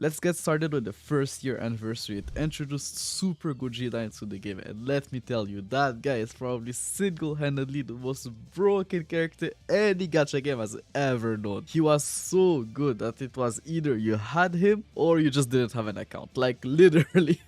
let's get started with the first year anniversary. It introduced Super Gogeta into the game, and let me tell you, that guy is probably single-handedly the most broken character any gacha game has ever known. He was so good that it was either you had him or you just didn't have an account. Like literally,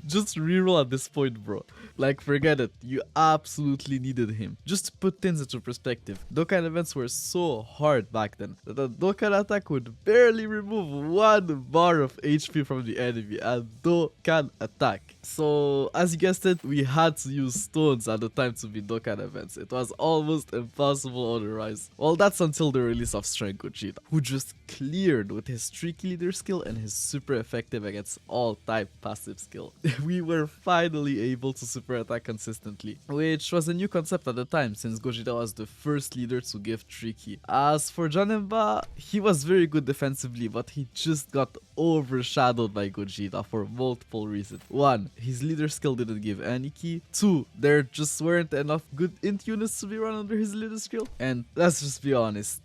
just reroll at this point, bro. Like forget it, you absolutely needed him. Just to put things into perspective, Dokkan events were so hard back then that a Dokkan attack would barely remove 1 bar of HP from the enemy. A Dokkan attack. So as you guessed it, we had to use stones at the time to beat Dokkan events. It was almost impossible otherwise. Well, that's until the release of Strength Gogeta, who just cleared with his tricky leader skill and his super effective against all type passive skill. We were finally able to super attack consistently, which was a new concept at the time since Gogeta was the first leader to give tricky. As for Janemba, he was very good defensively, but he just got overshadowed by Gogeta for multiple reasons. 1, his leader skill didn't give any key. 2, there just weren't enough good int units to be run under his leader skill. And let's just be honest,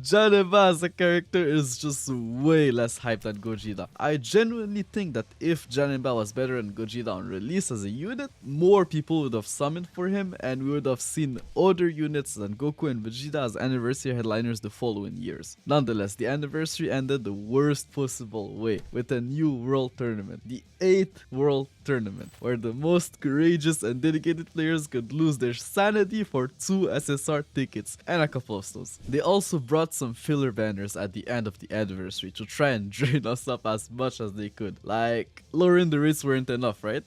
Janemba as a character is just way less hyped than Gogeta. I genuinely think that if Janemba was better than Gogeta on release as a unit, more people would have summoned for him and we would have seen other units than Goku and Vegeta as anniversary headliners the following years. Nonetheless, the anniversary ended the worst possible way with a new world tournament, the 8th world tournament, where the most courageous and dedicated players could lose their sanity for 2 SSR tickets and a couple of stones. They also brought some filler banners at the end of the anniversary to try and drain us up as much as they could. Like, lowering the rates weren't enough, right?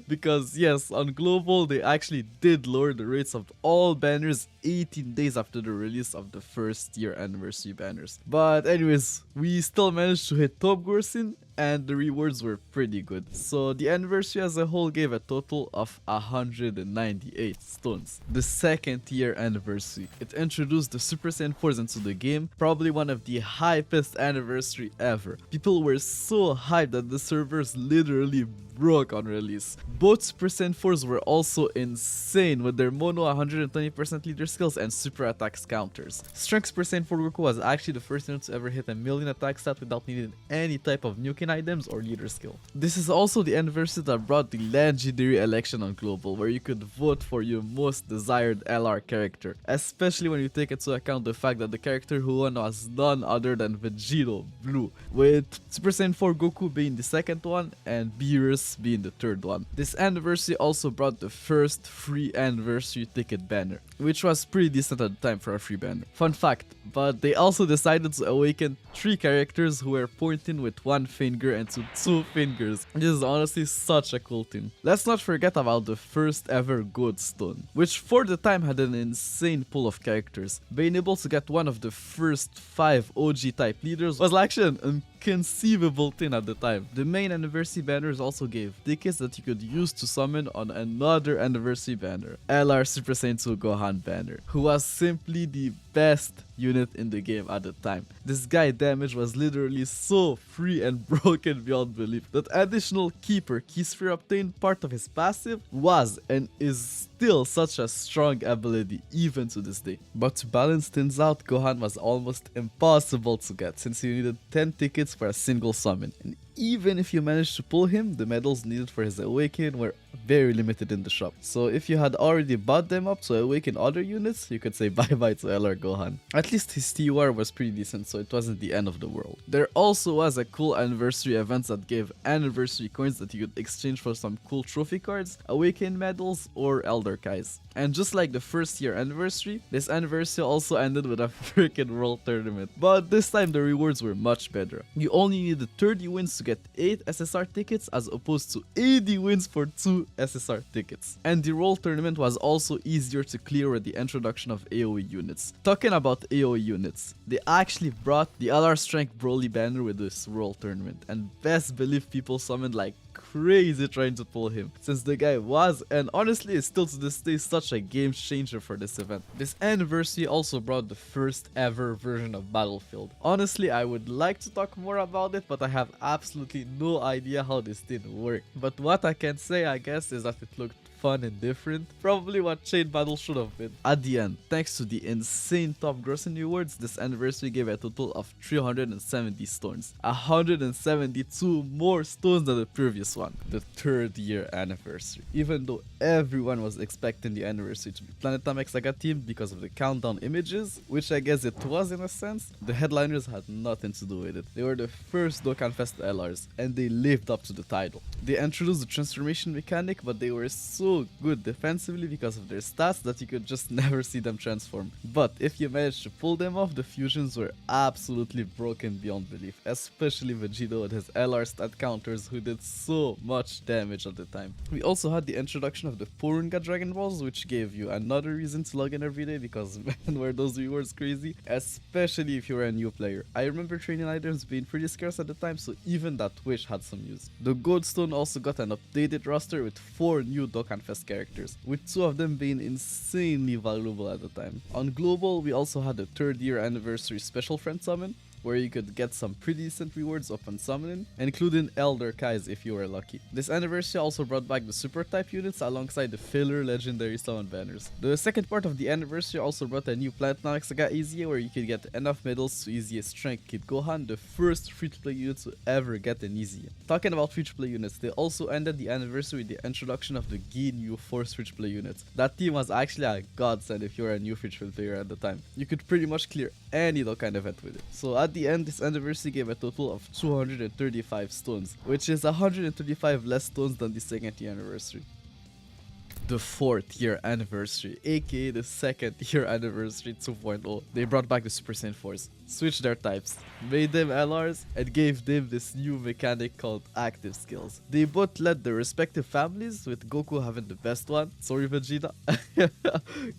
Because yes, on global they actually did lower the rates of all banners 18 days after the release of the first year anniversary banners. But anyways, we still managed to hit top Gorsin and the rewards were pretty good. So the anniversary as a whole gave a total of 198 stones. The second year anniversary, it introduced the Super Saiyan 4s into the game, probably one of the hypest anniversary ever. People were so hyped that the servers literally broke on release. Both Super Saiyan 4s were also insane with their mono 120% leader skills and super attacks counters. Strength Super Saiyan 4 Goku was actually the first unit to ever hit a million attack stat without needing any type of nuking items or leader skill. This is also the anniversary that brought the legendary election on global, where you could vote for your most desired LR character, especially when you take into account the fact that the character who won was none other than Vegito Blue, with Super Saiyan 4 Goku being the second one and Beerus being the third one. This anniversary also brought the first free anniversary ticket banner, which was pretty decent at the time for a free banner. Fun fact, but they also decided to awaken 3 characters who were pointing with 1 finger into 2 fingers. This is honestly such a cool thing. Let's not forget about the first ever Gold Stone, which for the time had an insane pool of characters. Being able to get one of the first 5 OG type leaders was actually an inconceivable thing at the time. The main anniversary banners also gave tickets that you could use to summon on another anniversary banner, LR Super Saiyan 2 Gohan banner, who was simply the best unit in the game at the time. This guy damage was literally so free and broken beyond belief that additional keeper Keysphere obtained part of his passive was and is still such a strong ability even to this day. But to balance things out, Gohan was almost impossible to get since you needed 10 tickets for a single summon, and even if you managed to pull him, the medals needed for his awakening were very limited in the shop. So if you had already bought them up to awaken other units, you could say bye bye to LR Gohan. At least his TUR was pretty decent, so it wasn't the end of the world. There also was a cool anniversary event that gave anniversary coins that you could exchange for some cool trophy cards, awaken medals, or elder kais. And just like the first year anniversary, this anniversary also ended with a freaking world tournament. But this time the rewards were much better. You only needed 30 wins to get 8 SSR tickets as opposed to 80 wins for 2 SSR tickets. And the world tournament was also easier to clear with the introduction of AoE units. Talking about AoE units, they actually brought the LR Strength Broly banner with this world tournament, and best believe people summoned like crazy trying to pull him, since the guy was and honestly is still to this day such a game changer for this event. This anniversary also brought the first ever version of Battlefield. Honestly, I would like to talk more about it, but I have absolutely no idea how this did work. But what I can say, I guess, is that it looked fun and different. Probably what Chain Battle should have been. At the end, thanks to the insane top grossing rewards, this anniversary gave a total of 370 stones. 172 more stones than the previous one. The third year anniversary. Even though everyone was expecting the anniversary to be Planet Saga themed because of the countdown images, which I guess it was in a sense, the headliners had nothing to do with it. They were the first Dokkan Fest LRs, and they lived up to the title. They introduced the transformation mechanic, but they were so good defensively because of their stats that you could just never see them transform. But if you managed to pull them off, the fusions were absolutely broken beyond belief, especially Vegeta with his LR stat counters who did so much damage at the time. We also had the introduction of the Porunga Dragon Balls, which gave you another reason to log in every day because man were those rewards crazy, especially if you were a new player. I remember training items being pretty scarce at the time, so even that wish had some use. The Goldstone also got an updated roster with 4 new Dokkan Fest characters, with 2 of them being insanely valuable at the time. On Global, we also had the 3rd year anniversary special friend summon, where you could get some pretty decent rewards upon summoning, including Elder Kais if you were lucky. This anniversary also brought back the super type units alongside the filler legendary summon banners. The second part of the anniversary also brought a new Planet Saga EZA where you could get enough medals to EZA Strength Kid Gohan, the first free-to-play unit to ever get an EZA. Talking about free-to-play units, they also ended the anniversary with the introduction of the Gi new Force free-to-play units. That team was actually a godsend if you were a new free-to-play player at the time. You could pretty much clear any Dokkan event with it. So at the end, this anniversary gave a total of 235 stones, which is 135 less stones than the second year anniversary. The 4th year anniversary, aka the 2nd year anniversary 2.0. They brought back the Super Saiyan 4s, switched their types, made them LRs, and gave them this new mechanic called active skills. They both led their respective families, with Goku having the best one. Sorry Vegeta.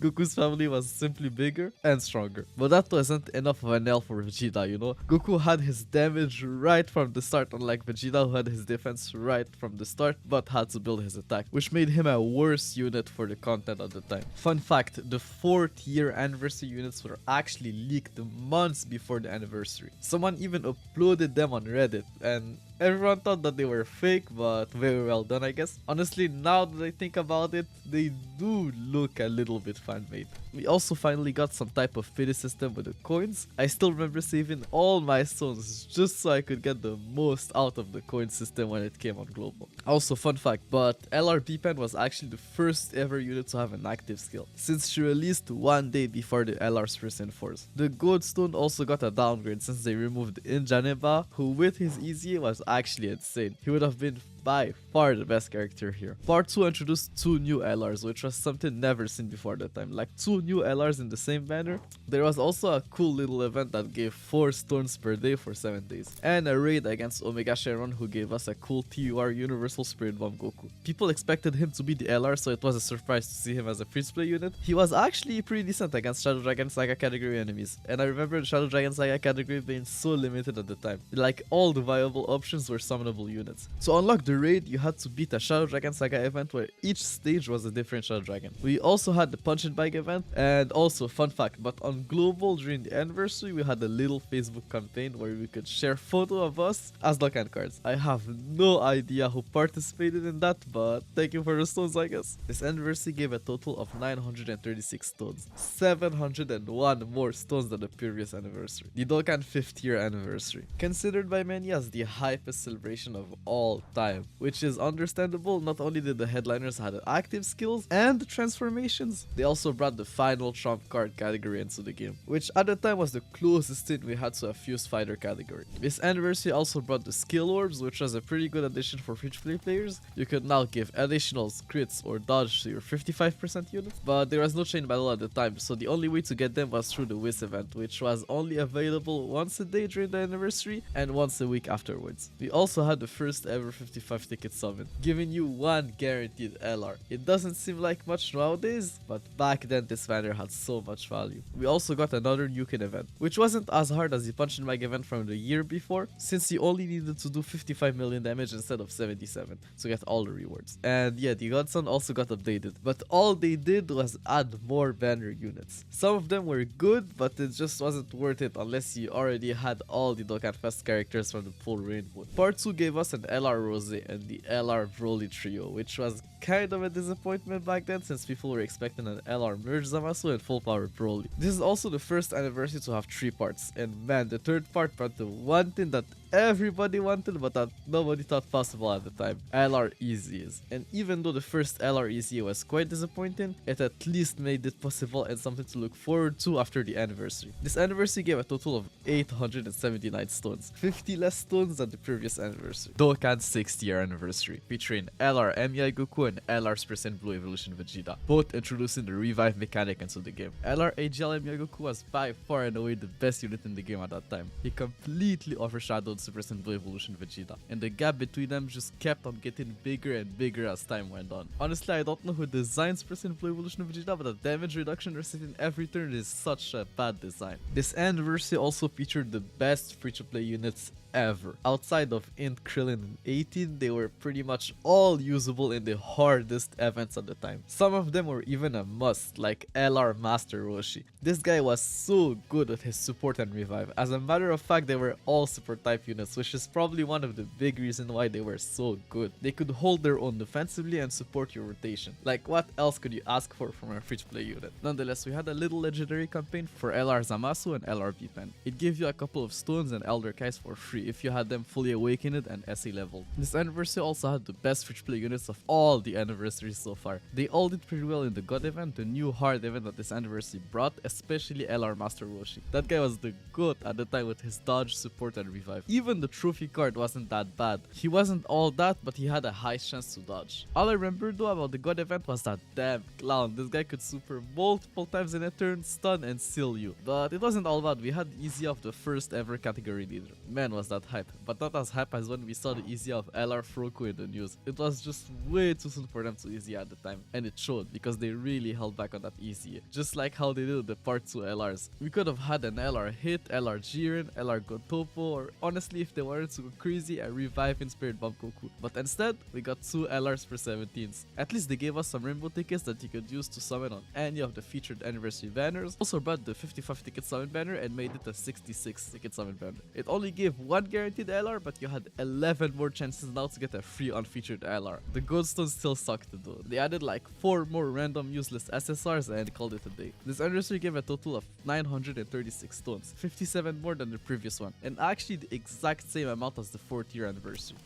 Goku's family was simply bigger and stronger. But that wasn't enough of an L for Vegeta, you know? Goku had his damage right from the start, unlike Vegeta who had his defense right from the start but had to build his attack, which made him a worse unit for the content at the time. Fun fact, the 4th year anniversary units were actually leaked months before the anniversary. Someone even uploaded them on Reddit, and everyone thought that they were fake, but very well done, I guess. Honestly, now that I think about it, they do look a little bit fan-made. We also finally got some type of pity system with the coins. I still remember saving all my stones just so I could get the most out of the coin system when it came on Global. Also, fun fact, but LRB Pen was actually the first ever unit to have an active skill, since she released 1 day before the LR's first enforce. The Goldstone also got a downgrade since they removed Injaneba, who with his EZA was actually insane. He would have been by far the best character here. Part 2 introduced 2 new LRs, which was something never seen before that time. Like 2 new LRs in the same banner. There was also a cool little event that gave 4 stones per day for 7 days. And a raid against Omega Shenron who gave us a cool TUR Universal Spirit Bomb Goku. People expected him to be the LR, so it was a surprise to see him as a free-to-play unit. He was actually pretty decent against Shadow Dragon Saga category enemies. And I remember the Shadow Dragon Saga category being so limited at the time. Like all the viable options were summonable units. To unlock the raid, you had to beat a Shadow Dragon Saga event where each stage was a different Shadow Dragon. We also had the Punch and Bike event, and also fun fact, but on Global during the anniversary we had a little Facebook campaign where we could share photo of us as Dokkan cards. I have no idea who participated in that, but thank you for the stones, I guess. This anniversary gave a total of 936 stones, 701 more stones than the previous anniversary. The Dokkan 5th year anniversary, considered by many as the hypest celebration of all time, which is understandable. Not only did the headliners have active skills and transformations, they also brought the final trump card category into the game, which at the time was the closest thing we had to a fused fighter category. This anniversary also brought the skill orbs, which was a pretty good addition for free-to-play players. You could now give additionals, crits, or dodge to your 55% units, but there was no chain battle at the time, so the only way to get them was through the Wiz event, which was only available once a day during the anniversary and once a week afterwards. We also had the first ever 55 ticket summon, giving you 1 guaranteed LR. It doesn't seem like much nowadays, but back then this banner had so much value. We also got another Nukin event, which wasn't as hard as the Punch and Bag event from the year before, since you only needed to do 55 million damage instead of 77 to get all the rewards. And yeah, the Godson also got updated, but all they did was add more banner units. Some of them were good, but it just wasn't worth it unless you already had all the Dokkan Fest characters from the full rainbow. Part 2 gave us an LR Rose and the LR Broly trio, which was kind of a disappointment back then since people were expecting an LR merge Zamasu and full power Broly. This is also the first anniversary to have 3 parts, and man, the third part brought the one thing that everybody wanted but that nobody thought possible at the time: LR Easies. And even though the first LR Easy was quite disappointing, it at least made it possible and something to look forward to after the anniversary. This anniversary gave a total of 879 stones, 50 less stones than the previous anniversary. Dokkan 60th anniversary, featuring LR MI Goku and LR Super Saiyan Blue Evolution Vegeta, both introducing the revive mechanic into the game. LR AGL MI Goku was by far and away the best unit in the game at that time. He completely overshadowed Super Saiyan Blue Evolution Vegeta, and the gap between them just kept on getting bigger and bigger as time went on. Honestly, I don't know who designed Super Saiyan Blue Evolution Vegeta, but the damage reduction receiving every turn is such a bad design. This anniversary also featured the best free-to-play units ever. Outside of Int, Krillin, and 18, they were pretty much all usable in the hardest events at the time. Some of them were even a must, like LR Master Roshi. This guy was so good at his support and revive. As a matter of fact, they were all support type units, which is probably one of the big reasons why they were so good. They could hold their own defensively and support your rotation. Like, what else could you ask for from a free-to-play unit? Nonetheless, we had a little legendary campaign for LR Zamasu and LR V-Pen. It gave you a couple of stones and Elder Kais for free if you had them fully awakened and SE leveled. This anniversary also had the best free-to-play units of all the anniversaries so far. They all did pretty well in the God event, the new hard event that this anniversary brought, especially LR Master Roshi. That guy was the GOAT at the time with his dodge, support, and revive. Even the trophy card wasn't that bad. He wasn't all that, but he had a high chance to dodge. All I remember though about the God event was that damn clown. This guy could super multiple times in a turn, stun, and seal you. But it wasn't all bad. We had Easy of the first ever category leader. Man, was that hype. But not as hype as when we saw the Easy of LR Froku in the news. It was just way too soon for them to Easy at the time. And it showed, because they really held back on that Easy. Just like how they did the part 2 LRs. We could have had an LR Hit, LR Jiren, LR Gotopo, or honestly if they wanted to go crazy, a revive inspired Bob Goku. But instead, we got 2 LRs for 17s. At least they gave us some rainbow tickets that you could use to summon on any of the featured anniversary banners. Also brought the 55 ticket summon banner and made it a 66 ticket summon banner. It only gave 1 guaranteed LR, but you had 11 more chances now to get a free unfeatured LR. The goldstones still sucked though. They added like 4 more random useless SSRs and called it a day. This anniversary gave a total of 936 stones, 57 more than the previous one, and actually the exact same amount as the 4th year anniversary.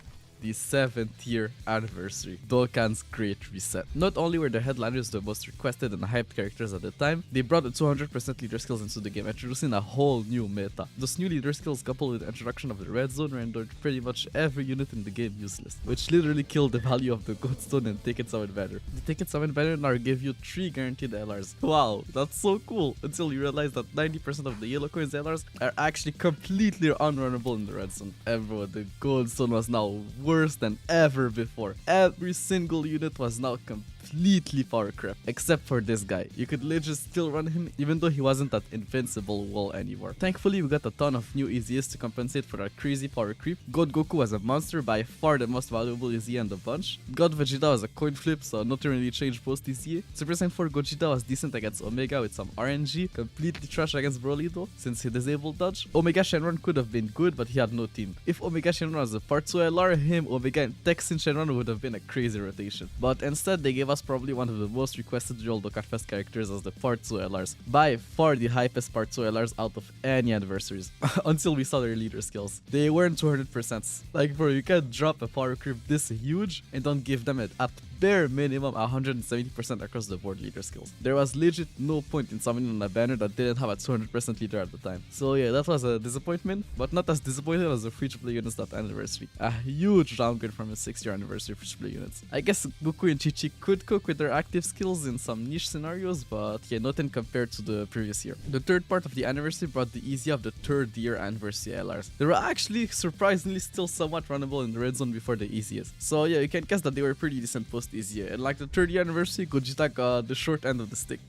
The 7th year anniversary, Dokkan's Great Reset. Not only were the headliners the most requested and hyped characters at the time, they brought the 200% leader skills into the game, introducing a whole new meta. Those new leader skills coupled with the introduction of the red zone rendered pretty much every unit in the game useless, which literally killed the value of the gold stone and ticket summon banner. The ticket summon banner now give you 3 guaranteed LRs. Wow, that's so cool, until you realize that 90% of the yellow coins LRs are actually completely unrunnable in the red zone. And bro, the gold stone was now worse than ever before. Every single unit was now completely power crept, except for this guy. You could literally still run him even though he wasn't that invincible wall anymore. Thankfully, we got a ton of new EZs to compensate for that crazy power creep. God Goku was a monster, by far the most valuable EZ in the bunch. God Vegeta was a coin flip, so nothing really changed post EZ. Super Saiyan 4 Gogeta was decent against Omega with some RNG, completely trash against Broly though, since he disabled dodge. Omega Shenron could have been good, but he had no team. If Omega Shenron was a part 2 LR, him, Omega, and Texan Shenron would have been a crazy rotation. But instead, they gave us probably one of the most requested Dual Dokkan Fest characters as the part 2 LRs. By far the hypest part 2 LRs out of any anniversaries. Until we saw their leader skills. They weren't 200%. Like bro, you can't drop a power creep this huge and don't give them it at bare minimum 170% across the board leader skills. There was legit no point in summoning on a banner that didn't have a 200% leader at the time. So yeah, that was a disappointment, but not as disappointing as the free-to-play units that anniversary. A huge downgrade from the 6th year anniversary free-to-play units. I guess Goku and Chi-Chi could cook with their active skills in some niche scenarios, but yeah, nothing compared to the previous year. The third part of the anniversary brought the easy of the 3rd year anniversary LRs. They were actually surprisingly still somewhat runnable in the red zone before the easiest. So yeah, you can guess that they were pretty decent post easier. And like the 3rd year anniversary, Gogeta got the short end of the stick.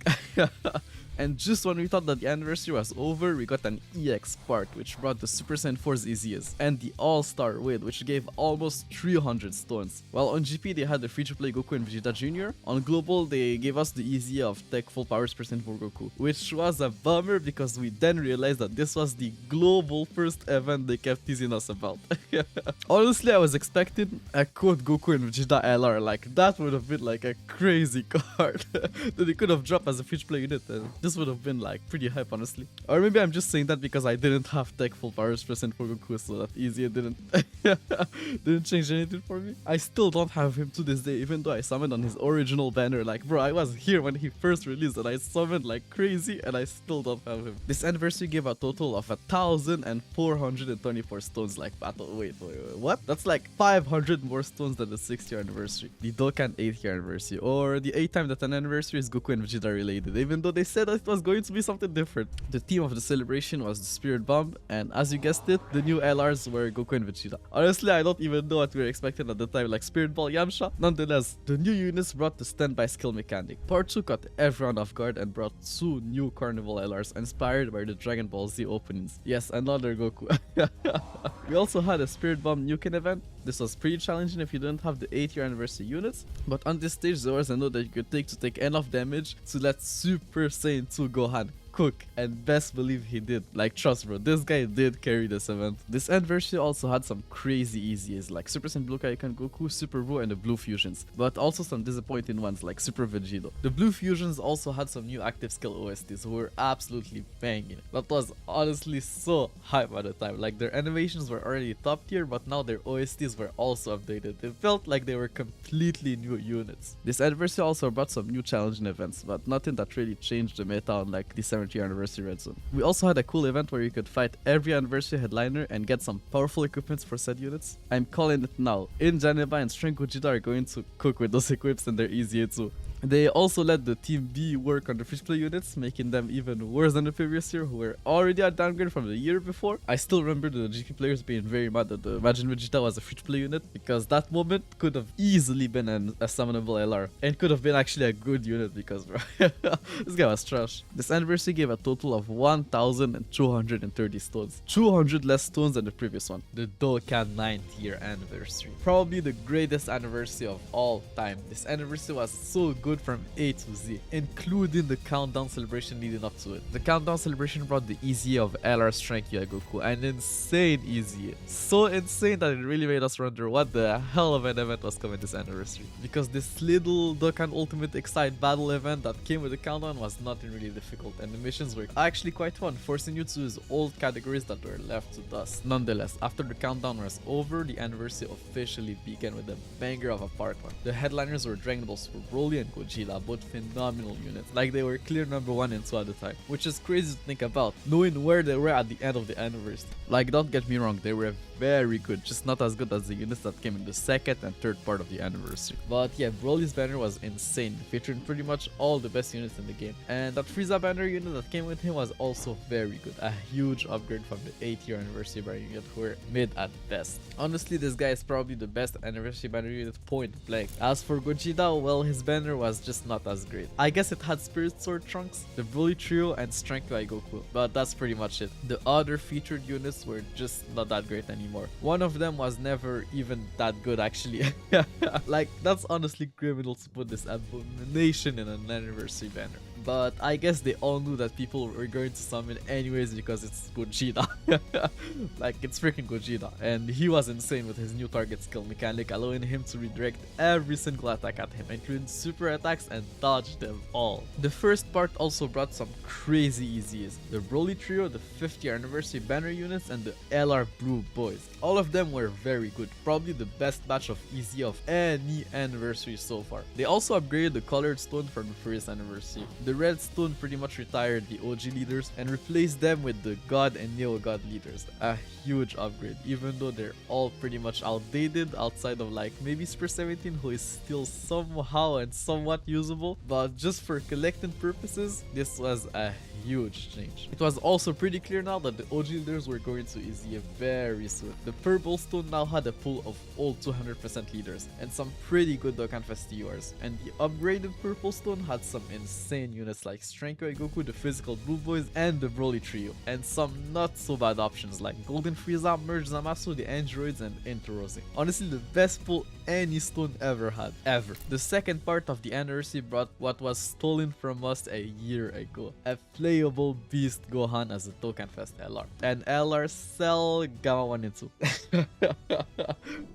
And just when we thought that the anniversary was over, we got an EX part, which brought the Super Saiyan 4's Easiest, and the All-Star Wade, which gave almost 300 stones. While on GP they had the free-to-play Goku and Vegeta Jr., on Global they gave us the Easy of Tech Full Powers percent for Goku, which was a bummer because we then realized that this was the global first event they kept teasing us about. Honestly, I was expecting a code Goku and Vegeta LR, like that would have been like a crazy card that they could have dropped as a free-to-play unit, and this would have been like pretty hype, honestly. Or maybe I'm just saying that because I didn't have Tech Full Powers percent for Goku, so that Easy didn't didn't change anything for me. I still don't have him to this day, even though I summoned on his original banner. Like, bro, I was here when he first released and I summoned like crazy and I still don't have him. This anniversary gave a total of 1,424 stones. Like, battle. Wait, what? That's like 500 more stones than the 6th year anniversary, the Dokkan 8th year anniversary, or the 8th time that an anniversary is Goku and Vegeta related, even though they said that it was going to be something different. The theme of the celebration was the Spirit Bomb, and as you guessed it, the new LRs were Goku and Vegeta. Honestly, I don't even know what we were expecting at the time, like Spirit Ball Yamcha. Nonetheless, the new units brought the standby skill mechanic. Part 2 caught everyone off guard and brought 2 new Carnival LRs inspired by the Dragon Ball Z openings. Yes, another Goku. We also had a Spirit Bomb Nuken event. This was pretty challenging if you didn't have the 8th year anniversary units, but on this stage there was a note that you could take enough damage to let Super Saiyan 2 Gohan cook, and best believe he did. Like, trust bro, this guy did carry this event. This anniversary also had some crazy easies like Super Saiyan Blue Kaioken Goku, Super Buu, and the Blue Fusions, but also some disappointing ones like Super Vegito. The Blue Fusions also had some new active skill OSTs who were absolutely banging. That was honestly so hype at the time. Like, their animations were already top tier, but now their OSTs were also updated. It felt like they were completely new units. This anniversary also brought some new challenging events, but nothing that really changed the meta on like the 7th year anniversary Red Zone. We also had a cool event where you could fight every anniversary headliner and get some powerful equipments for said units. I'm calling it now. In Janeba and Strength Gogeta are going to cook with those equips, and they're easier too. They also let the Team B work on the free-to-play units, making them even worse than the previous year, who were already a downgrade from the year before. I still remember the GP players being very mad that the Majin Vegeta was a free-to-play unit, because that moment could have easily been a summonable LR, and could have been actually a good unit because bro, this guy was trash. This anniversary gave a total of 1,230 stones, 200 less stones than the previous one. The Dokkan 9th year anniversary, probably the greatest anniversary of all time. This anniversary was so good from A to Z, including the countdown celebration leading up to it. The countdown celebration brought the easy of LR Strength Yue Goku, an insane easy. So insane that it really made us wonder what the hell of an event was coming this anniversary. Because this little Dokkan Ultimate Excite battle event that came with the countdown was nothing really difficult, and the missions were actually quite fun, forcing you to use old categories that were left to dust. Nonetheless, after the countdown was over, the anniversary officially began with a banger of a part 1. The headliners were Dragon Ball Super Broly and Gogeta, both phenomenal units, like they were clear number 1 and 2 at the time, which is crazy to think about, knowing where they were at the end of the anniversary. Like, don't get me wrong, they were very good, just not as good as the units that came in the 2nd and 3rd part of the anniversary. But yeah, Broly's banner was insane, featuring pretty much all the best units in the game, and that Frieza banner unit that came with him was also very good, a huge upgrade from the 8th year anniversary banner unit, who were mid at best. Honestly, this guy is probably the best anniversary banner unit point blank. As for Gogeta, well, his banner was just not as great. I guess it had Spirit Sword Trunks, the Broly Trio, and Strength Yue Goku, but that's pretty much it. The other featured units were just not that great anymore. One of them was never even that good actually. Like, that's honestly criminal to put this abomination in an anniversary banner. But I guess they all knew that people were going to summon anyways because it's Gogeta. Like, it's freaking Gogeta, and he was insane with his new target skill mechanic, allowing him to redirect every single attack at him, including super attacks, and dodge them all. The first part also brought some crazy easies: the Broly Trio, the 5th year anniversary banner units, and the LR Blue Boys. All of them were very good, probably the best batch of easy of any anniversary so far. They also upgraded the colored stone from the first anniversary. The red stone pretty much retired the OG leaders and replaced them with the God and Neo God leaders. A huge upgrade, even though they're all pretty much outdated outside of like maybe Super 17, who is still somehow and somewhat usable. But just for collecting purposes, this was a huge change. It was also pretty clear now that the OG leaders were going to easy very soon. The purple stone now had a pool of all 200% leaders and some pretty good Dokkan Fest TURs, and the upgraded purple stone had some insane units like Strength Goku, the physical Blue Boys, and the Broly trio, and some not so bad options like Golden Frieza, Merge Zamasu, the Androids, and Interose. Honestly, the best pull any stone ever had, ever. The second part of the anniversary brought what was stolen from us a year ago, a playable Beast Gohan as a Dokkan Fest LR, and LR Cell Gamma 1 and 2.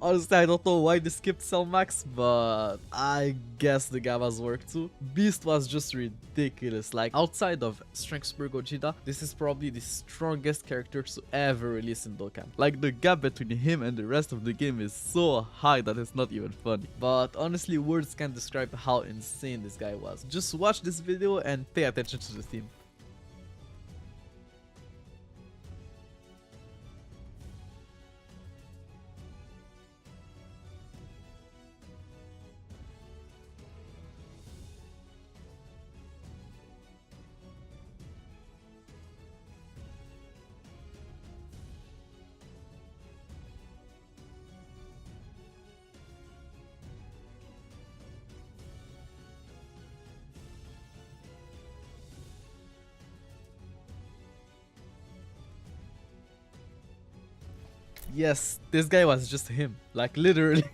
Honestly, I don't know why they skipped Cell Max, but I guess the Gammas work too. Beast was just ridiculous. Like, outside of Strength Super Gogeta, this is probably the strongest character to ever release in Dokkan. Like, the gap between him and the rest of the game is so high that it's not even funny. But honestly, words can't describe how insane this guy was. Just watch this video and pay attention to the theme. Yes, this guy was just him. Like, literally.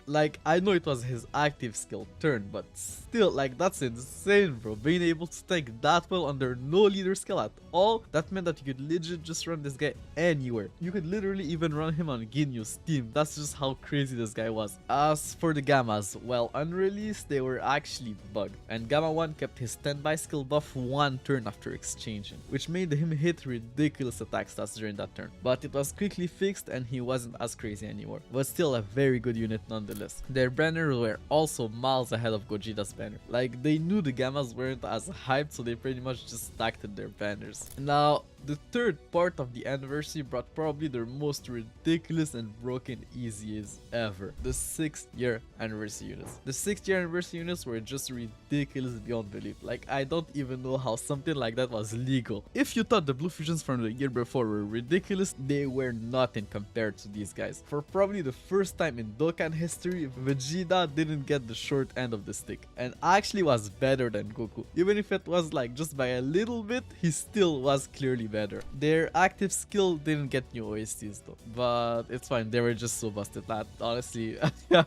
Like, I know it was his active skill turn, but still, like, that's insane, bro. Being able to take that well under no leader skill at all, that meant that you could legit just run this guy anywhere. You could literally even run him on Ginyu's team. That's just how crazy this guy was. As for the Gammas, well, unreleased, they were actually bugged. And Gamma 1 kept his standby skill buff one turn after exchanging, which made him hit ridiculous attack stats during that turn. But it was quickly fixed and he wasn't as crazy anymore. But still a very good unit nonetheless. Their banners were also miles ahead of Gogeta's banner. Like, they knew the Gammas weren't as hyped, so they pretty much just stacked their banners. Now, the third part of the anniversary brought probably their most ridiculous and broken easies ever. The 6th year anniversary units. The 6th year anniversary units were just ridiculous beyond belief. Like, I don't even know how something like that was legal. If you thought the blue fusions from the year before were ridiculous, they were nothing compared to these guys. For probably the first time in Dokkan history, Vegeta didn't get the short end of the stick and actually was better than Goku. Even if it was like just by a little bit, he still was clearly better. Their active skill didn't get new OSTs though, but it's fine. They were just so busted that honestly, I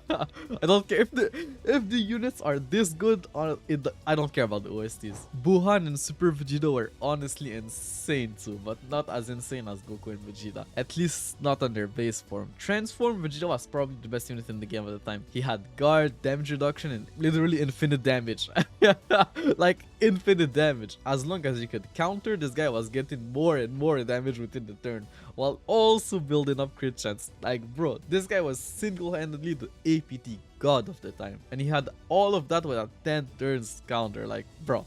don't care if the units are this good. I don't care about the OSTs. Buhan and Super Vegeta were honestly insane too, but not as insane as Goku and Vegeta. At least not on their base form. Transform Vegeta was probably the best unit in the game at the time. He had guard, damage reduction, and literally infinite damage. Like, infinite damage. As long as you could counter, this guy was getting more and more damage within the turn, while also building up crit chance. Like, bro, this guy was single-handedly the APT god of the time, and he had all of that with a 10 turns counter. Like, bro.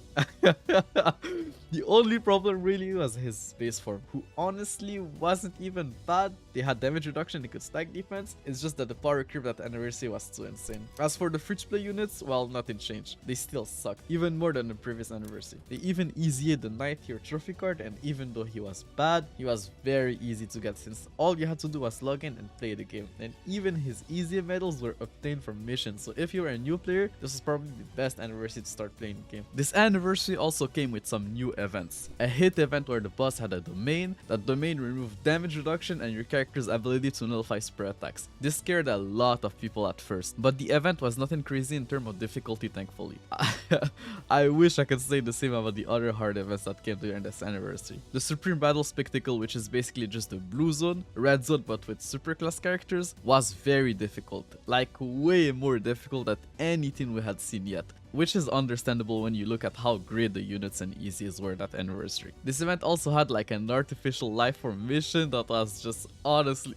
The only problem really was his base form, who honestly wasn't even bad. They had damage reduction, they could stack defense. It's just that the power creep at anniversary was too insane. As for the fridge play units, well, nothing changed. They still sucked, even more than the previous anniversary. They even easied the 9th tier trophy card, and even though he was bad, he was very easy to get since all you had to do was log in and play the game. And even his easy medals were obtained from missions, so if you were a new player, this was probably the best anniversary to start playing the game. This anniversary also came with some new events. A hit event where the boss had a domain. That domain removed damage reduction and your character's ability to nullify super attacks. This scared a lot of people at first, but the event was nothing crazy in terms of difficulty, thankfully. I wish I could say the same about the other hard events that came during this anniversary. The Supreme Battle Spectacle, which is basically just the blue zone, red zone but with super class characters, was very difficult. Like, way more difficult than anything we had seen yet, which is understandable when you look at how great the units and easies were that anniversary. This event also had like an artificial life form mission that was just honestly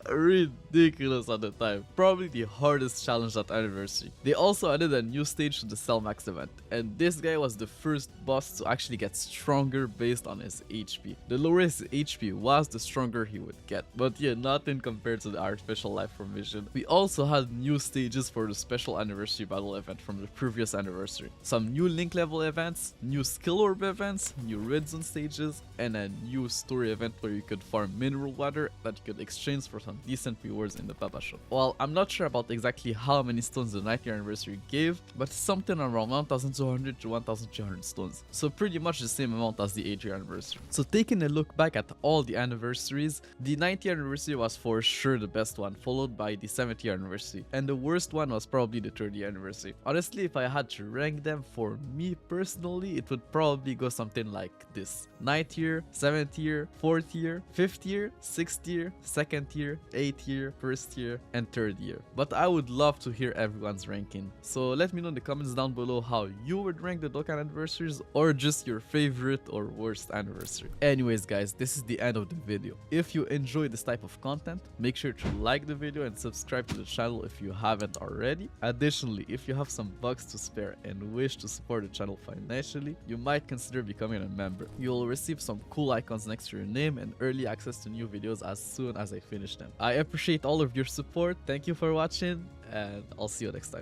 Ridiculous at the time. Probably the hardest challenge at Anniversary. They also added a new stage to the Cell Max event, and this guy was the first boss to actually get stronger based on his HP. The lower his HP was, the stronger he would get. But yeah, nothing compared to the artificial life form mission. We also had new stages for the special Anniversary battle event from the previous Anniversary. Some new Link level events, new skill orb events, new red zone stages, and a new story event where you could farm mineral water that you could exchange for some decent rewards in the Baba shop. Well, I'm not sure about exactly how many stones the 9th Anniversary gave, but something around 1200 to 1300 stones. So pretty much the same amount as the 8th Anniversary. So taking a look back at all the anniversaries, the 9th Anniversary was for sure the best one, followed by the 7th Anniversary. And the worst one was probably the 3rd Anniversary. Honestly, if I had to rank them, for me personally, it would probably go something like this: 9th year, 7th year, 4th year, 5th year, 6th year, 2nd year, 8th year, 1st year, and 3rd year. But I would love to hear everyone's ranking. So let me know in the comments down below how you would rank the Dokkan Anniversaries, or just your favorite or worst anniversary. Anyways guys, this is the end of the video. If you enjoy this type of content, make sure to like the video and subscribe to the channel if you haven't already. Additionally, if you have some bucks to spare and wish to support the channel financially, you might consider becoming a member. You'll receive some cool icons next to your name and early access to new videos as soon as I finish them. I appreciate all of your support. Thank you for watching, and I'll see you next time.